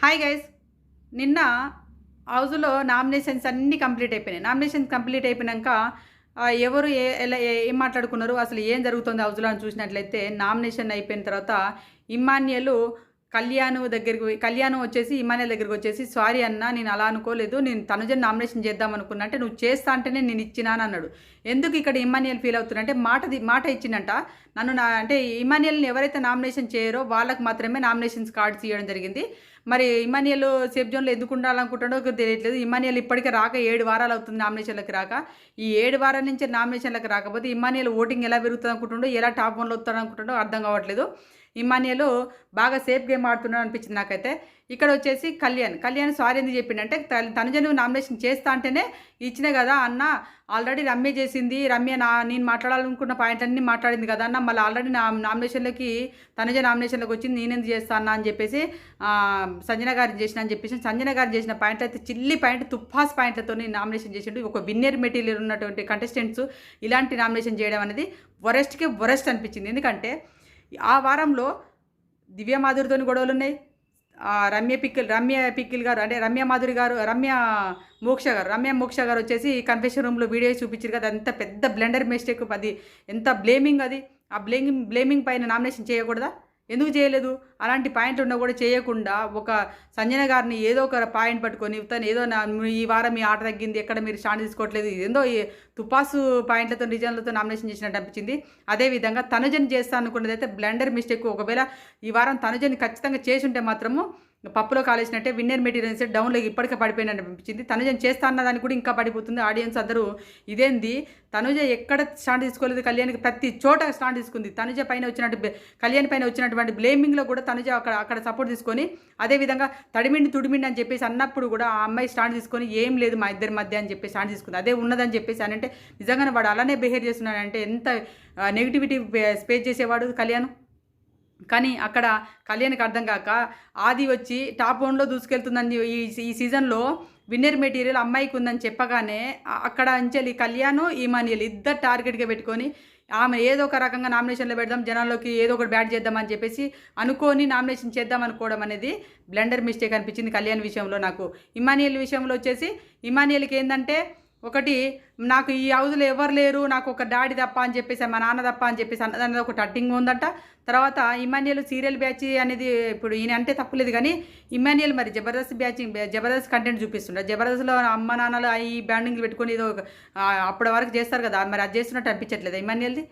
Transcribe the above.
Hi guys. నిన్న హౌస్‌లో nominations అన్నీ కంప్లీట్ అయిపోయినాయి. నామినేషన్స్ కంప్లీట్ అయిపోయినాక ఎవరు ఎలా ఏం మాట్లాడుకున్నారు, అసలు ఏం జరుగుతుంది హౌస్‌లో అని చూసినట్లయితే నామినేషన్ అయిపోయిన తర్వాత ఇమ్మాన్యుయల్ కళ్యాణం వచ్చేసి ఇమ్మాన్యుయల్ దగ్గరికి వచ్చేసి, సారీ అన్న, నేను అలా అనుకోలేదు, నేను తనుజని నామినేషన్ చేద్దాం అనుకున్నా, అంటే నువ్వు చేస్తా అంటేనే నేను ఇచ్చినా అని అన్నాడు. ఎందుకు ఇక్కడ ఇమ్మాన్యుయల్ ఫీల్ అవుతున్నా అంటే మాట ఇచ్చిందంట. అంటే ఇమ్మాన్యుయల్ని ఎవరైతే నామినేషన్ చేయరో వాళ్ళకి మాత్రమే నామినేషన్స్ కార్డ్స్ ఇవ్వడం జరిగింది. మరి ఇమ్మాన్యుయల్ సేఫ్ జోన్లో ఎందుకు ఉండాలనుకుంటాడో తెలియట్లేదు. ఇమ్మాన్యుయల్ ఇప్పటికే రాక 7 వారాలు అవుతుంది నామినేషన్లకు రాక. ఈ 7 వారాల నుంచి నామినేషన్లకు రాకపోతే ఇమ్మాన్యుయల్ ఓటింగ్ ఎలా పెరుగుతుంది అనుకుంటుండో, ఎలా టాప్ 1లో వస్తాడు అనుకుంటుండో అర్థం కావట్లేదు. ఇమ్మాన్యుయల్ బాగా సేఫ్ గేమ్ ఆడుతున్నాడు అనిపించింది నాకైతే. ఇక్కడ వచ్చేసి కళ్యాణ్ సారీ ఎందుకు చెప్పిండంటే, తనుజను నామినేషన్ చేస్తా అంటేనే ఇచ్చినా కదా అన్న, ఆల్రెడీ రమ్య చేసింది, నేను మాట్లాడాలనుకున్న పాయింట్ అన్నీ మాట్లాడింది కదా అన్న, మళ్ళీ ఆల్రెడీ నామినేషన్లోకి తనుజ నామినేషన్లోకి వచ్చింది, నేనెందుకు చేస్తా అన్న అని చెప్పేసి సంజన గారిని చేసిన అని చెప్పేసి, సంజన గారు చేసిన పాయింట్ అయితే చిల్లి పాయింట్, తుప్పాస్ పాయింట్లతో నామినేషన్ చేసిండు. ఒక విన్నర్ మెటీరియల్ ఉన్నటువంటి కంటెస్టెంట్స్ ఇలాంటి నామినేషన్ చేయడం అనేది వరెస్ట్ అనిపించింది. ఎందుకంటే ఆ వారంలో దివ్య మాధురితో గొడవలు ఉన్నాయి. రమ్య పిక్కిల్ గారు, అంటే రమ్య మోక్ష గారు వచ్చేసి కన్ఫెషన్ రూమ్లో వీడియో చూపించారు కదా, అంత పెద్ద బ్లెండర్ మిస్టేక్. అది ఎంత బ్లేమింగ్, అది ఆ బ్లేమింగ్ పైన నామినేషన్ చేయకూడదా? ఎందుకు చేయలేదు? అలాంటి పాయింట్లు ఉన్నా కూడా చేయకుండా ఒక సంజన గారిని ఏదో ఒక పాయింట్ పట్టుకొని, తను ఏదో ఈ వారం మీ ఆట తగ్గింది, ఎక్కడ మీరు స్టాండ్ తీసుకోవట్లేదు, ఏందో ఈ తుపాసు పాయింట్లతో రీజన్లతో నామినేషన్ చేసినట్టు అనిపించింది. అదేవిధంగా తనుజని చేస్తా అనుకున్నది అయితే బ్లండర్ మిస్టేక్. ఒకవేళ ఈ వారం తనుజని ఖచ్చితంగా చేసి ఉంటే మాత్రము పప్పులో కాలేసినట్టే విన్నర్ మెటీరియల్స్ డౌన్లోకి ఇప్పటికే పడిపోయినట్టు అనిపించింది. తనుజని చేస్తా అన్నదానికి కూడా ఇంకా పడిపోతుంది. ఆడియన్స్ అందరూ ఇదేంది, తనుజ ఎక్కడ స్టాండ్ తీసుకోలేదు, కళ్యాణ్కి ప్రతి చోట స్టాండ్ తీసుకుంది. తనుజ పైన వచ్చినట్టు కళ్యాణ్ పైన వచ్చినటువంటి బ్లేమింగ్లో కూడా తనుజ అక్కడ సపోర్ట్ తీసుకొని, అదేవిధంగా తుడిమిండి అని చెప్పేసి అన్నప్పుడు కూడా ఆ అమ్మాయి స్టాండ్ తీసుకొని ఏం లేదు మా ఇద్దరి మధ్య అని చెప్పి స్టాండ్ తీసుకుంది. అదే ఉన్నదని చెప్పేసి అని అంటే నిజంగానే వాడు అలానే బిహేవ్ చేస్తున్నాడంటే ఎంత నెగిటివిటీ స్పేస్ చేసేవాడు కళ్యాణ్. కానీ అక్కడ కళ్యాణ్కి అర్థం కాక ఆది వచ్చి టాప్ 1లో దూసుకెళ్తుందని ఈ సీజన్లో విన్నర్ మెటీరియల్ అమ్మాయికి ఉందని చెప్పగానే అక్కడ అంచెలి కళ్యాణ్ ఇమానియల్ ఇద్దరు టార్గెట్గా పెట్టుకొని ఆమె ఏదో ఒక రకంగా నామినేషన్లో పెడదాం, జనాల్లోకి ఏదో ఒకటి బ్యాట్ చేద్దామని చెప్పేసి అనుకొని నామినేషన్ చేద్దాం అనుకోవడం అనేది బ్లండర్ మిస్టేక్ అనిపించింది కళ్యాణ్ విషయంలో నాకు. ఇమానియల్ విషయంలో వచ్చేసి ఇమానియల్కి ఏంటంటే, ఒకటి, నాకు ఈ హౌస్లో ఎవరు లేరు, నాకు ఒక డాడీ తప్ప అని చెప్పేసి, మా నాన్న తప్ప అని చెప్పేసి అన్నది ఒక టట్టింగ్ ఉందంట. తర్వాత ఇమాన్యుయల్ సీరియల్ బ్యాచ్ అనేది ఇప్పుడు ఈయన అంటే తప్పులేదు, కానీ ఇమాన్యుయల్ మరి జబర్దస్త్ కంటెంట్ చూపిస్తుండే. జబర్దస్త్లో అమ్మ నాన్నలు ఈ బ్యాండింగ్లు పెట్టుకొని ఏదో అప్పటి వరకు చేస్తారు కదా, మరి అది చేస్తున్నట్టు అనిపించట్లేదు ఇమాన్యుయల్ది.